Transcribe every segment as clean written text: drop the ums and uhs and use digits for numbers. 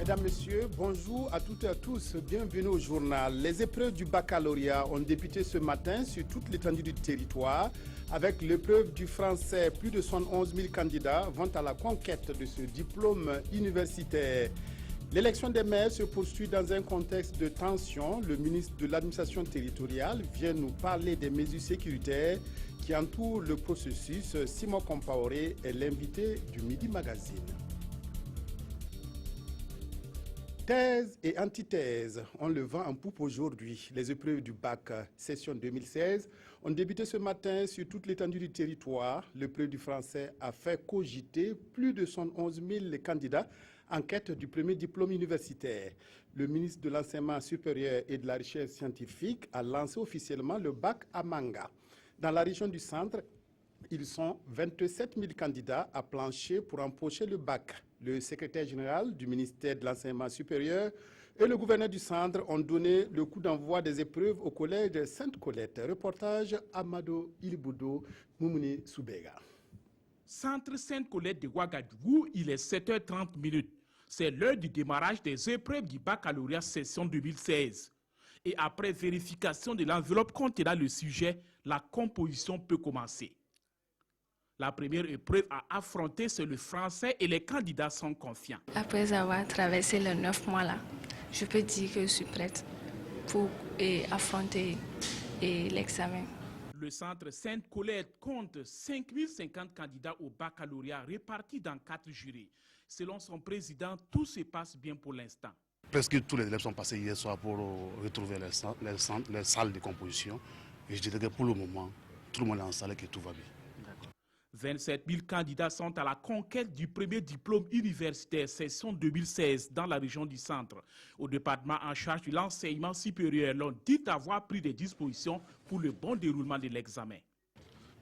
Mesdames, Messieurs, bonjour à toutes et à tous. Bienvenue au journal. Les épreuves du baccalauréat ont débuté ce matin sur toute l'étendue du territoire. Avec l'épreuve du français, plus de 111 000 candidats vont à la conquête de ce diplôme universitaire. L'élection des maires se poursuit dans un contexte de tension. Le ministre de l'administration territoriale vient nous parler des mesures sécuritaires qui entourent le processus. Simon Compaoré est l'invité du Midi Magazine. Thèse et antithèse, on le vent en poupe aujourd'hui. Les épreuves du bac session 2016 ont débuté ce matin sur toute l'étendue du territoire. L'épreuve du français a fait cogiter plus de 111 000 candidats en quête du premier diplôme universitaire. Le ministre de l'Enseignement supérieur et de la Recherche scientifique a lancé officiellement le bac à Manga. Dans la région du centre, ils sont 27 000 candidats à plancher pour empocher le bac. Le secrétaire général du ministère de l'Enseignement supérieur et le gouverneur du centre ont donné le coup d'envoi des épreuves au collège Sainte-Colette. Reportage Amado Iliboudo, Moumouni Soubega. Centre Sainte-Colette de Ouagadougou, il est 7h30. C'est l'heure du démarrage des épreuves du baccalauréat session 2016. Et après vérification de l'enveloppe contenant le sujet, la composition peut commencer. La première épreuve à affronter, c'est le français et les candidats sont confiants. Après avoir traversé les 9 mois là, je peux dire que je suis prête pour affronter l'examen. Le centre Sainte-Colette compte 5050 candidats au baccalauréat répartis dans 4 jurys. Selon son président, tout se passe bien pour l'instant. Presque tous les élèves sont passés hier soir pour retrouver les salles de composition. Et je dirais que pour le moment, tout le monde est en salle et que tout va bien. 27 000 candidats sont à la conquête du premier diplôme universitaire session 2016 dans la région du centre. Au département en charge de l'enseignement supérieur, l'on dit avoir pris des dispositions pour le bon déroulement de l'examen.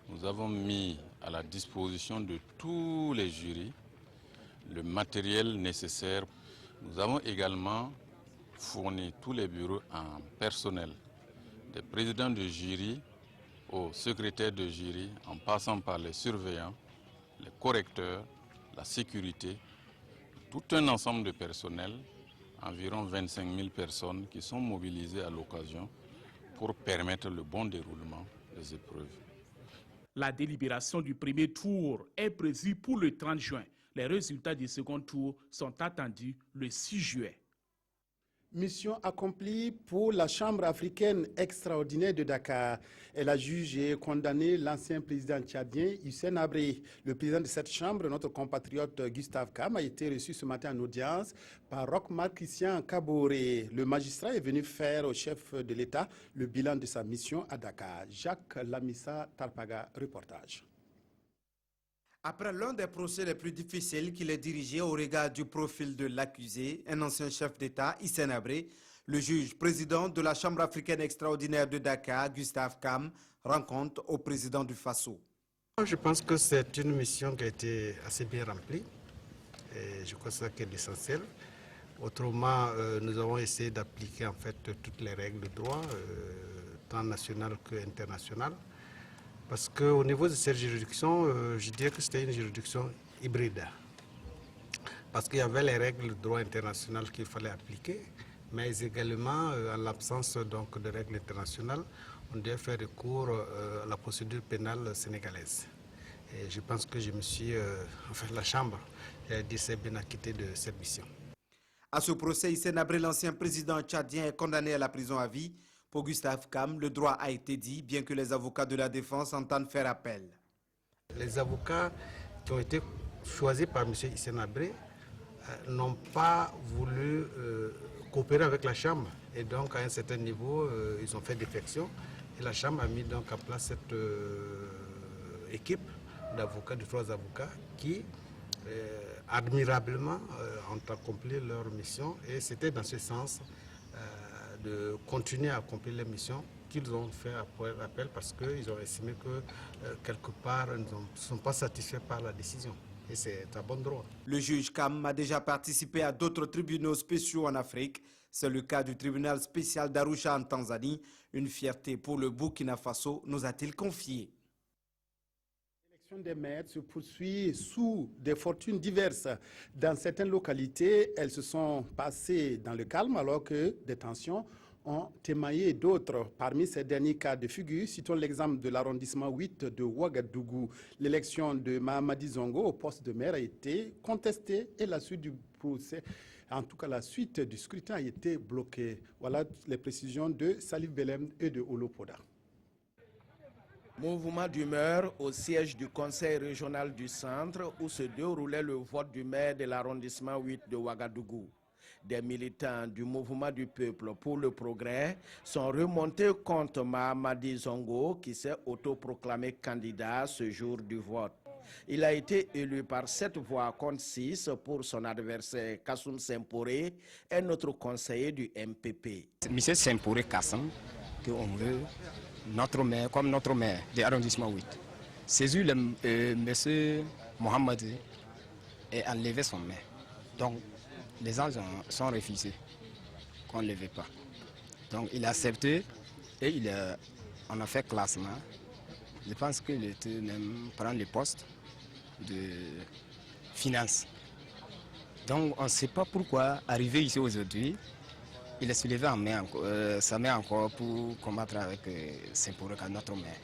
Nous avons mis à la disposition de tous les jurys le matériel nécessaire. Nous avons également fourni tous les bureaux en personnel, des présidents de jury aux secrétaires de jury, en passant par les surveillants, les correcteurs, la sécurité, tout un ensemble de personnel, environ 25 000 personnes qui sont mobilisées à l'occasion pour permettre le bon déroulement des épreuves. La délibération du premier tour est prévue pour le 30 juin. Les résultats du second tour sont attendus le 6 juillet. Mission accomplie pour la Chambre africaine extraordinaire de Dakar. Elle a jugé et condamné l'ancien président tchadien Hissène Habré. Le président de cette chambre, notre compatriote Gustave Kam, a été reçu ce matin en audience par Roch-Marc Christian Kaboré. Le magistrat est venu faire au chef de l'État le bilan de sa mission à Dakar. Jacques Lamissa Tarpaga, reportage. Après l'un des procès les plus difficiles qu'il ait dirigé au regard du profil de l'accusé, un ancien chef d'État, Hissène Habré, le juge président de la Chambre africaine extraordinaire de Dakar, Gustave Kam, rend compte au président du Faso. Je pense que c'est une mission qui a été assez bien remplie et je crois que c'est ça qui est l'essentiel. Autrement, nous avons essayé d'appliquer en fait toutes les règles de droit, tant nationales qu'internationales. Parce qu'au niveau de cette juridiction, je dirais que c'était une juridiction hybride. Parce qu'il y avait les règles de droit international qu'il fallait appliquer, mais également, en l'absence donc de règles internationales, on devait faire recours à la procédure pénale sénégalaise. Et je pense que je me suis, la Chambre, s'est bien acquittée de cette mission. À ce procès, Hissène Habré, l'ancien président tchadien, est condamné à la prison à vie. Pour Gustave Kam, le droit a été dit, bien que les avocats de la défense entendent faire appel. Les avocats qui ont été choisis par M. Hissène Habré n'ont pas voulu coopérer avec la Chambre. Et donc, à un certain niveau, ils ont fait défection. Et la Chambre a mis donc en place cette équipe d'avocats, de 3 avocats, qui admirablement ont accompli leur mission. Et c'était dans ce sens de continuer à accomplir les missions qu'ils ont fait après appel parce qu'ils ont estimé que quelque part ils ne sont pas satisfaits par la décision. Et c'est à bon droit. Le juge Kam a déjà participé à d'autres tribunaux spéciaux en Afrique. C'est le cas du tribunal spécial d'Arusha en Tanzanie. Une fierté pour le Burkina Faso, nous a-t-il confié. Des maires se poursuit sous des fortunes diverses. Dans certaines localités, elles se sont passées dans le calme alors que des tensions ont émaillé d'autres. Parmi ces derniers cas de figure, citons l'exemple de l'arrondissement 8 de Ouagadougou. L'élection de Mahamadi Zongo au poste de maire a été contestée et la suite du procès, en tout cas la suite du scrutin, a été bloquée. Voilà les précisions de Salif Belem et de Olopoda. Mouvement d'humeur au siège du Conseil régional du Centre où se déroulait le vote du maire de l'arrondissement 8 de Ouagadougou. Des militants du mouvement du peuple pour le progrès sont remontés contre Mahamadi Zongo qui s'est autoproclamé candidat ce jour du vote. Il a été élu par 7 voix contre 6 pour son adversaire Kassoum Semporé, un autre conseiller du MPP. Monsieur Semporé Kassoum, qu'on veut notre maire, comme notre maire de l'arrondissement 8. Saisi monsieur Mohamed et enlevé son maire. Donc, les gens sont refusés qu'on ne le veut pas. Donc, il a accepté et on a fait classement. Je pense qu'il était même prendre le poste de finance. Donc, on ne sait pas pourquoi, arrivé ici aujourd'hui, il est soulevé sa main encore pour combattre avec Semporé, notre maire.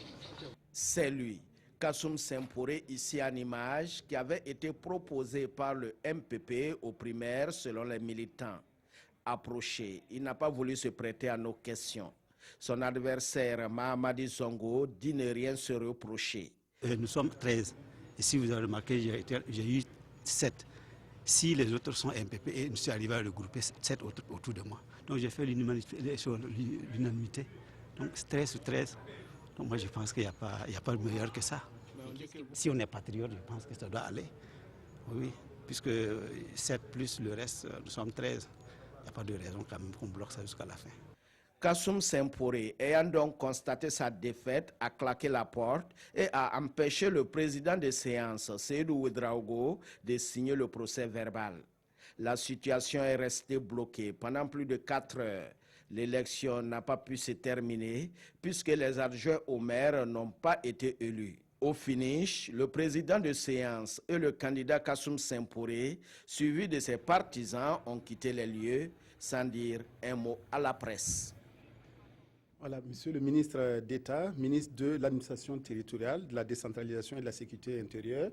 C'est lui, Kassoum Semporé, ici en image, qui avait été proposé par le MPP aux primaires selon les militants. Approché, il n'a pas voulu se prêter à nos questions. Son adversaire, Mahamadi Zongo, dit ne rien se reprocher. Nous sommes 13. Et si vous avez remarqué, j'ai eu 7. Si les autres sont MPP, et je suis arrivé à regrouper 7 autres autour de moi. Donc j'ai fait l'unanimité. Donc 13 sur 13. Donc moi je pense qu'il n'y a pas de meilleur que ça. Si on est patriote, je pense que ça doit aller. Oui, puisque 7 plus le reste, nous sommes 13. Il n'y a pas de raison quand même qu'on bloque ça jusqu'à la fin. Kassoum Semporé, ayant donc constaté sa défaite, a claqué la porte et a empêché le président de séance, Seydou Ouedraogo, de signer le procès verbal. La situation est restée bloquée pendant plus de 4 heures. L'élection n'a pas pu se terminer puisque les adjoints au maire n'ont pas été élus. Au finish, le président de séance et le candidat Kassoum Semporé, suivi de ses partisans, ont quitté les lieux sans dire un mot à la presse. Voilà, Monsieur le ministre d'État, ministre de l'administration territoriale, de la décentralisation et de la sécurité intérieure,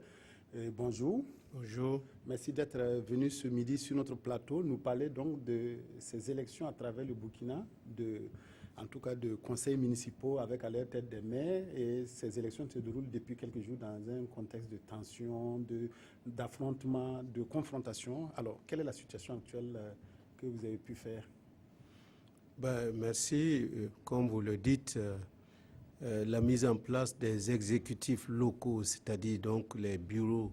bonjour. Bonjour. Merci d'être venu ce midi sur notre plateau, nous parler donc de ces élections à travers le Burkina, en tout cas de conseils municipaux avec à leur tête des maires, et ces élections se déroulent depuis quelques jours dans un contexte de tension, d'affrontement, de confrontation. Alors, quelle est la situation actuelle que vous avez pu faire? Merci. Comme vous le dites, la mise en place des exécutifs locaux, c'est-à-dire donc les bureaux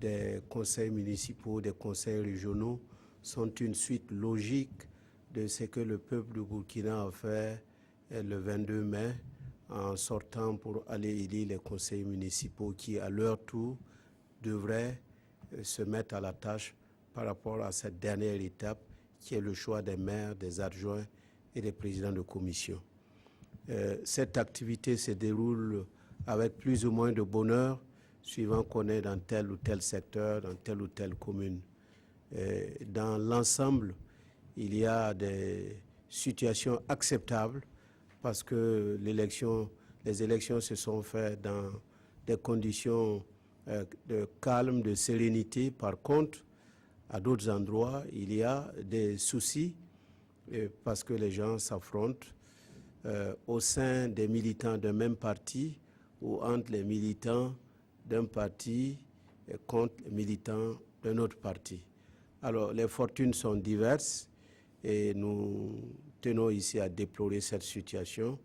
des conseils municipaux, des conseils régionaux, sont une suite logique de ce que le peuple du Burkina a fait le 22 mai en sortant pour aller élire les conseils municipaux qui, à leur tour, devraient se mettre à la tâche par rapport à cette dernière étape qui est le choix des maires, des adjoints et des présidents de commission. Cette activité se déroule avec plus ou moins de bonheur, suivant qu'on est dans tel ou tel secteur, dans telle ou telle commune. Dans l'ensemble, il y a des situations acceptables parce que les élections se sont faites dans des conditions de calme, de sérénité. Par contre, à d'autres endroits, il y a des soucis parce que les gens s'affrontent au sein des militants d'un même parti ou entre les militants d'un parti contre les militants d'un autre parti. Alors, les fortunes sont diverses et nous tenons ici à déplorer cette situation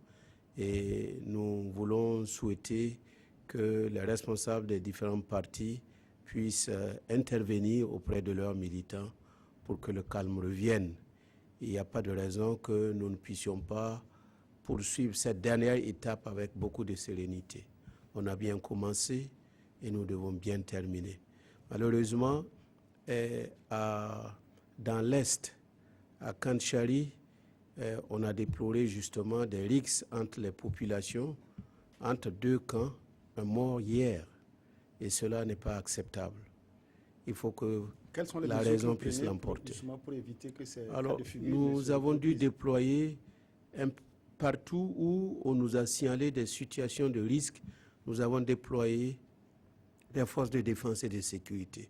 et nous voulons souhaiter que les responsables des différents partis puissent intervenir auprès de leurs militants pour que le calme revienne. Il n'y a pas de raison que nous ne puissions pas poursuivre cette dernière étape avec beaucoup de sérénité. On a bien commencé et nous devons bien terminer. Malheureusement, dans l'Est, à Kandchari, on a déploré justement des rixes entre les populations, entre deux camps, un mort hier. Et cela n'est pas acceptable. Il faut que Quelles sont les la mesures raison que vous puisse prenez l'emporter. justement pour éviter que ces Alors, cas de figure ne nous se avons dû reproduisent? déployer partout où on nous a signalé des situations de risque. Nous avons déployé des forces de défense et de sécurité.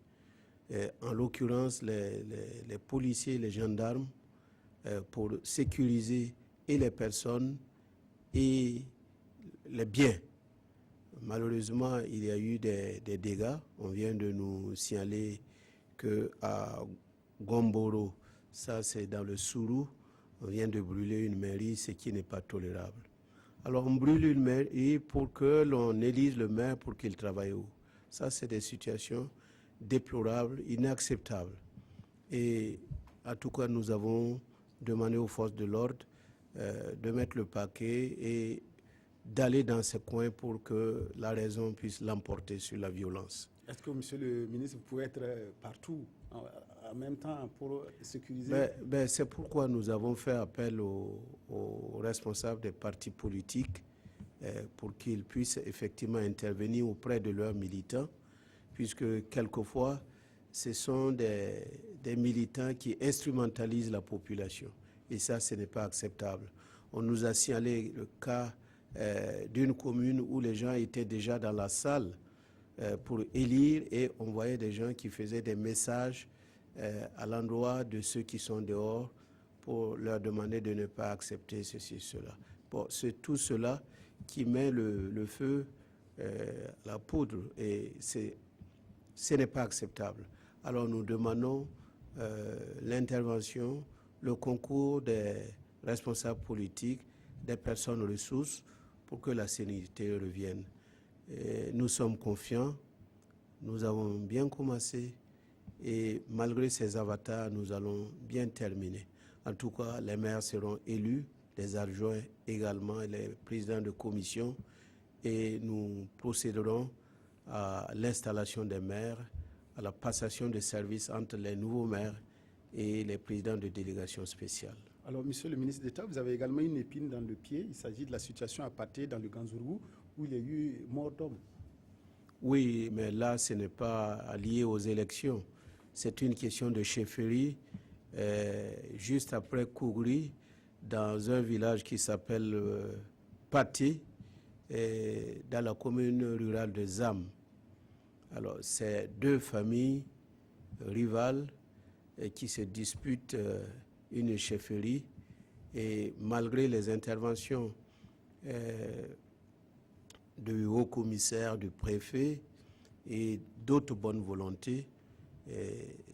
En l'occurrence, les policiers et les gendarmes pour sécuriser et les personnes et les biens. Malheureusement, il y a eu des dégâts. On vient de nous signaler qu'à Gomboro, ça c'est dans le Sourou, on vient de brûler une mairie, ce qui n'est pas tolérable. Alors on brûle une mairie pour que l'on élise le maire pour qu'il travaille où? Ça c'est des situations déplorables, inacceptables. Et en tout cas, nous avons demandé aux forces de l'ordre de mettre le paquet et d'aller dans ces coins pour que la raison puisse l'emporter sur la violence. Est-ce que, monsieur le ministre, vous pouvez être partout en même temps pour sécuriser? C'est pourquoi nous avons fait appel aux responsables des partis politiques pour qu'ils puissent effectivement intervenir auprès de leurs militants, puisque quelquefois, ce sont des militants qui instrumentalisent la population. Et ça, ce n'est pas acceptable. On nous a signalé le cas d'une commune où les gens étaient déjà dans la salle pour élire et on voyait des gens qui faisaient des messages à l'endroit de ceux qui sont dehors pour leur demander de ne pas accepter ceci, cela. Bon, c'est tout cela qui met le feu à la poudre et ce n'est pas acceptable. Alors nous demandons l'intervention, le concours des responsables politiques, des personnes ressources pour que la sérénité revienne. Et nous sommes confiants, nous avons bien commencé et malgré ces avatars, nous allons bien terminer. En tout cas, les maires seront élus, les adjoints également, les présidents de commission et nous procéderons à l'installation des maires, à la passation de services entre les nouveaux maires et les présidents de délégations spéciales. Alors, monsieur le ministre d'État, vous avez également une épine dans le pied. Il s'agit de la situation à Pathé, dans le Ganzourou, où il y a eu mort d'homme. Oui, mais là, ce n'est pas lié aux élections. C'est une question de chefferie. Juste après Kougri, dans un village qui s'appelle Pathé, dans la commune rurale de Zam. Alors, c'est deux familles rivales qui se disputent une chefferie et malgré les interventions du haut-commissaire, du préfet et d'autres bonnes volontés,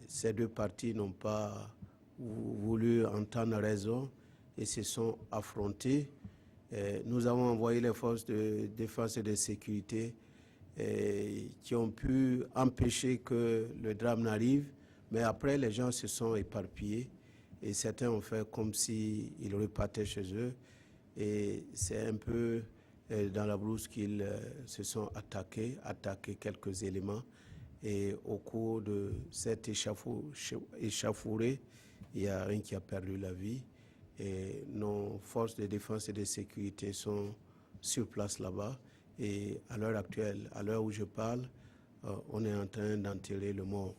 ces deux parties n'ont pas voulu entendre raison et se sont affrontés. Nous avons envoyé les forces de défense et de sécurité qui ont pu empêcher que le drame n'arrive, mais après les gens se sont éparpillés et certains ont fait comme s'ils repartaient chez eux et c'est un peu dans la brousse qu'ils se sont attaqués quelques éléments et au cours de cette échauffourée, il y a un qui a perdu la vie et nos forces de défense et de sécurité sont sur place là-bas et à l'heure actuelle, à l'heure où je parle, on est en train d'enterrer le mort.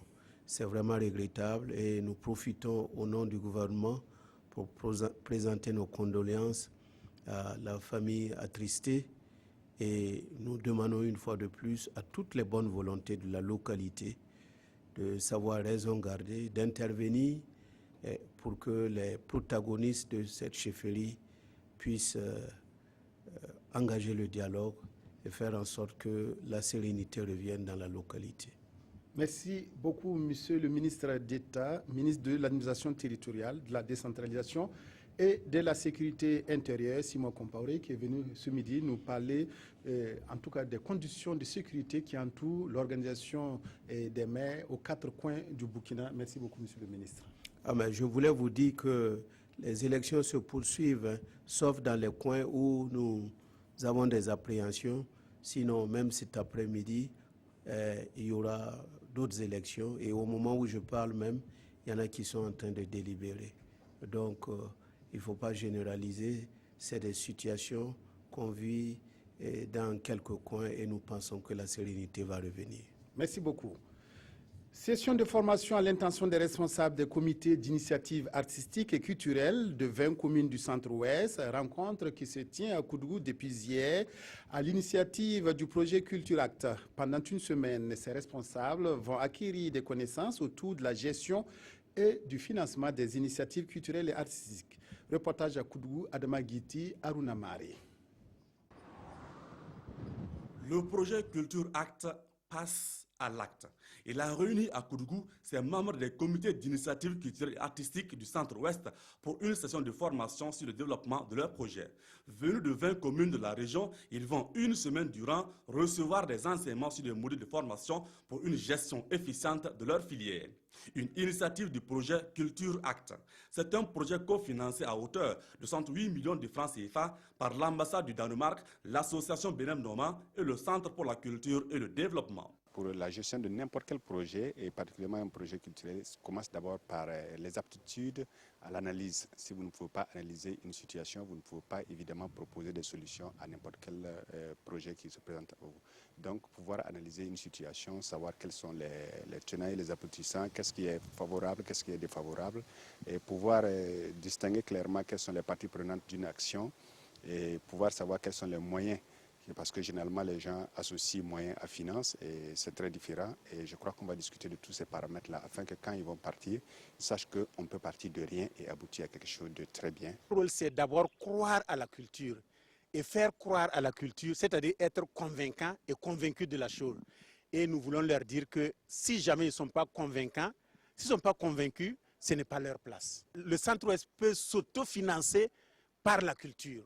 C'est vraiment regrettable et nous profitons au nom du gouvernement pour présenter nos condoléances à la famille attristée et nous demandons une fois de plus à toutes les bonnes volontés de la localité de savoir raison garder, d'intervenir pour que les protagonistes de cette chefferie puissent engager le dialogue et faire en sorte que la sérénité revienne dans la localité. Merci beaucoup, monsieur le ministre d'État, ministre de l'administration territoriale, de la décentralisation et de la sécurité intérieure, Simon Compaoré, qui est venu ce midi nous parler, en tout cas, des conditions de sécurité qui entourent l'organisation des maires aux quatre coins du Burkina. Merci beaucoup, monsieur le ministre. Je voulais vous dire que les élections se poursuivent, sauf dans les coins où nous avons des appréhensions. Sinon, même cet après-midi, il y aura d'autres élections. Et au moment où je parle même, il y en a qui sont en train de délibérer. Donc, il ne faut pas généraliser. C'est des situations qu'on vit dans quelques coins et nous pensons que la sérénité va revenir. Merci beaucoup. Session de formation à l'intention des responsables des comités d'initiative artistique et culturelle de 20 communes du Centre-Ouest, rencontre qui se tient à Koudougou depuis hier à l'initiative du projet Culture Act. Pendant une semaine, ces responsables vont acquérir des connaissances autour de la gestion et du financement des initiatives culturelles et artistiques. Reportage à Koudougou, Adama Guiti, Aruna Mari. Le projet Culture Act passe à l'acte. Il a réuni à Koudougou ses membres des comités d'initiative culturelle et artistique du Centre-Ouest pour une session de formation sur le développement de leur projet. Venus de 20 communes de la région, ils vont une semaine durant recevoir des enseignements sur les modules de formation pour une gestion efficiente de leur filière. Une initiative du projet Culture Act. C'est un projet cofinancé à hauteur de 108 millions de francs CFA par l'ambassade du Danemark, l'association Benem Noma et le Centre pour la culture et le développement. Pour la gestion de n'importe quel projet, et particulièrement un projet culturel, commence d'abord par les aptitudes à l'analyse. Si vous ne pouvez pas analyser une situation, vous ne pouvez pas évidemment proposer des solutions à n'importe quel projet qui se présente à vous. Donc, pouvoir analyser une situation, savoir quels sont les tenants et les aboutissants, qu'est-ce qui est favorable, qu'est-ce qui est défavorable, et pouvoir distinguer clairement quelles sont les parties prenantes d'une action, et pouvoir savoir quels sont les moyens. Parce que généralement, les gens associent moyens à finances et c'est très différent. Et je crois qu'on va discuter de tous ces paramètres-là afin que quand ils vont partir, ils sachent qu'on peut partir de rien et aboutir à quelque chose de très bien. Le rôle, c'est d'abord croire à la culture. Et faire croire à la culture, c'est-à-dire être convaincant et convaincu de la chose. Et nous voulons leur dire que si jamais ils ne sont pas convaincants, s'ils ne sont pas convaincus, ce n'est pas leur place. Le Centre-Ouest peut s'autofinancer par la culture.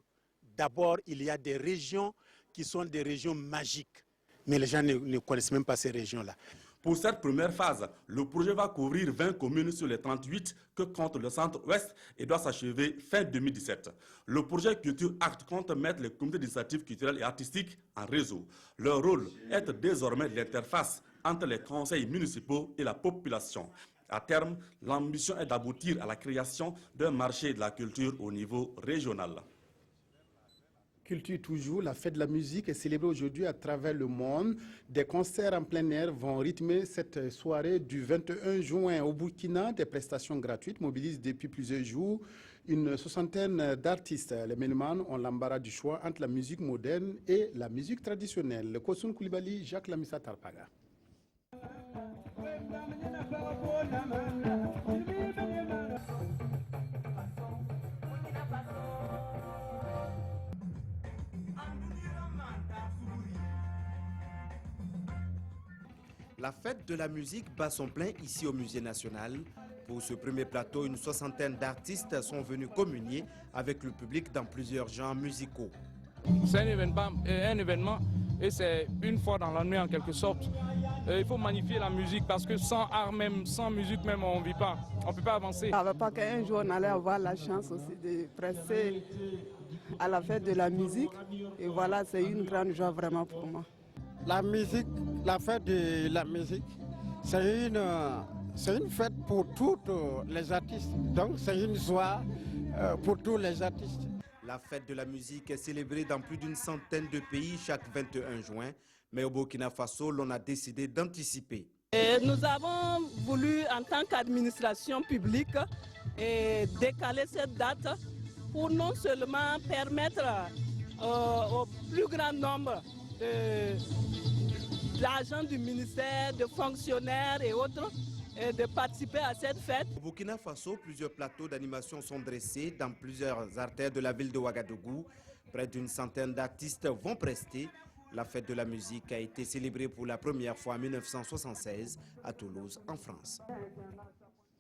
D'abord, il y a des régions qui sont des régions magiques. Mais les gens ne connaissent même pas ces régions-là. Pour cette première phase, le projet va couvrir 20 communes sur les 38 que compte le Centre-Ouest et doit s'achever fin 2017. Le projet Culture Act compte mettre les comités d'initiative culturelle et artistique en réseau. Leur rôle est être désormais l'interface entre les conseils municipaux et la population. À terme, l'ambition est d'aboutir à la création d'un marché de la culture au niveau régional. Culture toujours, la fête de la musique est célébrée aujourd'hui à travers le monde. Des concerts en plein air vont rythmer cette soirée du 21 juin au Burkina. Des prestations gratuites mobilisent depuis plusieurs jours une soixantaine d'artistes. Les mélomanes ont l'embarras du choix entre la musique moderne et la musique traditionnelle. Kosun Koulibaly, Jacques Lamissa Tarpaga. La fête de la musique bat son plein ici au Musée national. Pour ce premier plateau, une soixantaine d'artistes sont venus communier avec le public dans plusieurs genres musicaux. C'est un événement et c'est une fois dans la nuit en quelque sorte. Il faut magnifier la musique parce que sans art même, sans musique même, on ne vit pas. On ne peut pas avancer. Je ne savais pas qu'un jour on allait avoir la chance aussi de prester à la fête de la musique. Et voilà, c'est une grande joie vraiment pour moi. La musique, la fête de la musique, c'est une fête pour tous les artistes. Donc c'est une joie pour tous les artistes. La fête de la musique est célébrée dans plus d'une centaine de pays chaque 21 juin. Mais au Burkina Faso, l'on a décidé d'anticiper. Nous avons voulu, en tant qu'administration publique, décaler cette date pour non seulement permettre au plus grand nombre d'agents du ministère, de fonctionnaires et autres, de participer à cette fête. Au Burkina Faso, plusieurs plateaux d'animation sont dressés dans plusieurs artères de la ville de Ouagadougou. Près d'une centaine d'artistes vont prester. La fête de la musique a été célébrée pour la première fois en 1976 à Toulouse, en France.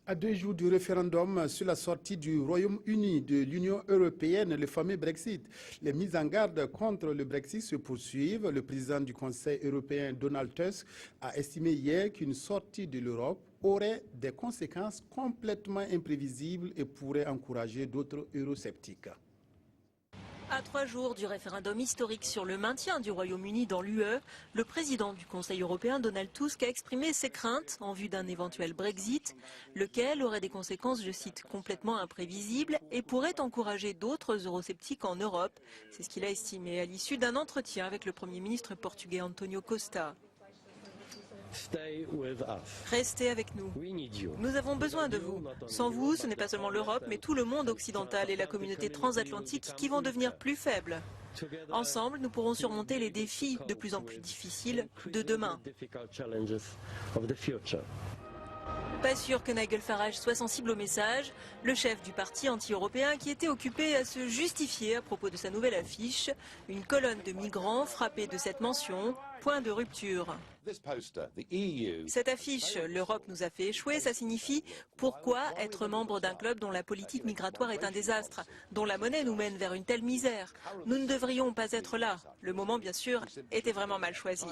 À 2 jours du référendum sur la sortie du Royaume-Uni de l'Union européenne, le fameux Brexit, les mises en garde contre le Brexit se poursuivent. Le président du Conseil européen, Donald Tusk, a estimé hier qu'une sortie de l'Europe aurait des conséquences complètement imprévisibles et pourrait encourager d'autres eurosceptiques. À 3 jours du référendum historique sur le maintien du Royaume-Uni dans l'UE, le président du Conseil européen, Donald Tusk, a exprimé ses craintes en vue d'un éventuel Brexit, lequel aurait des conséquences, je cite, complètement imprévisibles et pourrait encourager d'autres eurosceptiques en Europe. C'est ce qu'il a estimé à l'issue d'un entretien avec le Premier ministre portugais António Costa. Restez avec nous. Nous avons besoin de vous. Sans vous, ce n'est pas seulement l'Europe, mais tout le monde occidental et la communauté transatlantique qui vont devenir plus faibles. Ensemble, nous pourrons surmonter les défis de plus en plus difficiles de demain. Pas sûr que Nigel Farage soit sensible au message. Le chef du parti anti-européen qui était occupé à se justifier à propos de sa nouvelle affiche. Une colonne de migrants frappée de cette mention. Point de rupture. Cette affiche, l'Europe nous a fait échouer, ça signifie pourquoi être membre d'un club dont la politique migratoire est un désastre, dont la monnaie nous mène vers une telle misère. Nous ne devrions pas être là. Le moment, bien sûr, était vraiment mal choisi.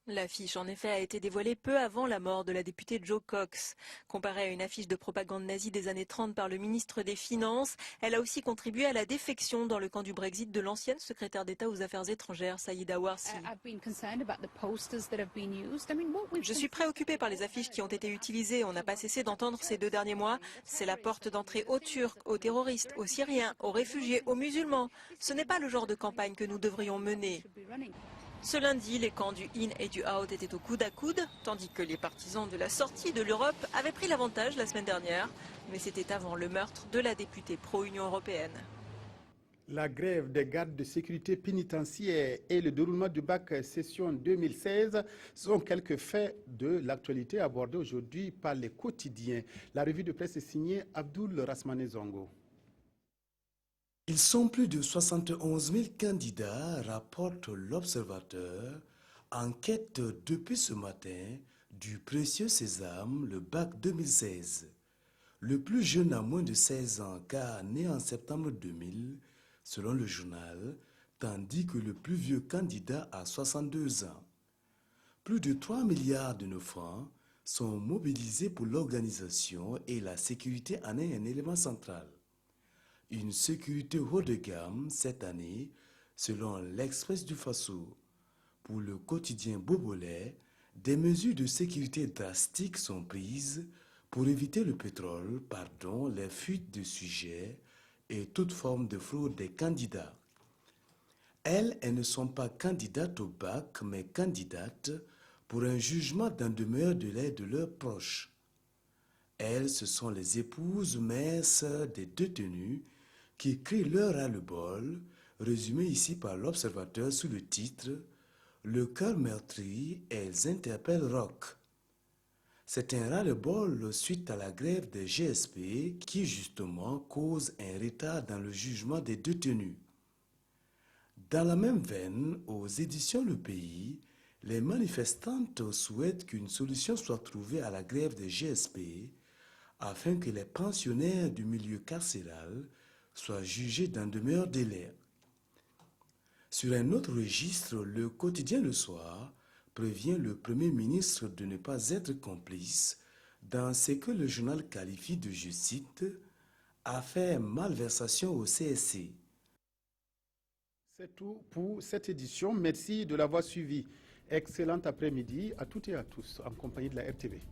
L'affiche, en effet, a été dévoilée peu avant la mort de la députée Jo Cox. Comparée à une affiche de propagande nazie des années 30 par le ministre des Finances, elle a aussi contribué à la défection dans le camp du Brexit de l'ancienne secrétaire d'État aux Affaires étrangères, Saïda Warsi. Je suis préoccupée par les affiches qui ont été utilisées. On n'a pas cessé d'entendre ces 2 derniers mois. C'est la porte d'entrée aux Turcs, aux terroristes, aux Syriens, aux réfugiés, aux musulmans. Ce n'est pas le genre de campagne que nous devrions mener. Ce lundi, les camps du in et du out étaient au coude à coude, tandis que les partisans de la sortie de l'Europe avaient pris l'avantage la semaine dernière. Mais c'était avant le meurtre de la députée pro-Union européenne. La grève des gardes de sécurité pénitentiaire et le déroulement du bac session 2016 sont quelques faits de l'actualité abordés aujourd'hui par les quotidiens. La revue de presse est signée Abdoul Rasmane Zongo. Ils sont plus de 71 000 candidats, rapporte l'Observateur, en quête depuis ce matin du précieux sésame, le bac 2016. Le plus jeune a moins de 16 ans, car né en septembre 2000, selon le journal, tandis que le plus vieux candidat a 62 ans. Plus de 3 milliards de nos francs sont mobilisés pour l'organisation et la sécurité en est un élément central. Une sécurité haut de gamme cette année, selon l'Express du Faso. Pour le quotidien Bobolais, des mesures de sécurité drastiques sont prises pour éviter le pétrole, les fuites de sujets et toute forme de fraude des candidats. Elles ne sont pas candidates au bac, mais candidates pour un jugement dans demeure de l'aide de leurs proches. Elles, ce sont les épouses, mères, sœurs des détenus qui crient leur ras-le-bol, résumé ici par l'Observateur sous le titre « Le cœur meurtri, elles interpellent Rock ». C'est un ras-le-bol suite à la grève des GSP qui justement cause un retard dans le jugement des détenus. Dans la même veine, aux éditions Le Pays, les manifestantes souhaitent qu'une solution soit trouvée à la grève des GSP afin que les pensionnaires du milieu carcéral soient jugés dans de meilleurs délais. Sur un autre registre, le quotidien Le Soir prévient le Premier ministre de ne pas être complice dans ce que le journal qualifie de, je cite, « affaire malversation au CSC ». C'est tout pour cette édition. Merci de l'avoir suivi. Excellent après-midi à toutes et à tous en compagnie de la RTV.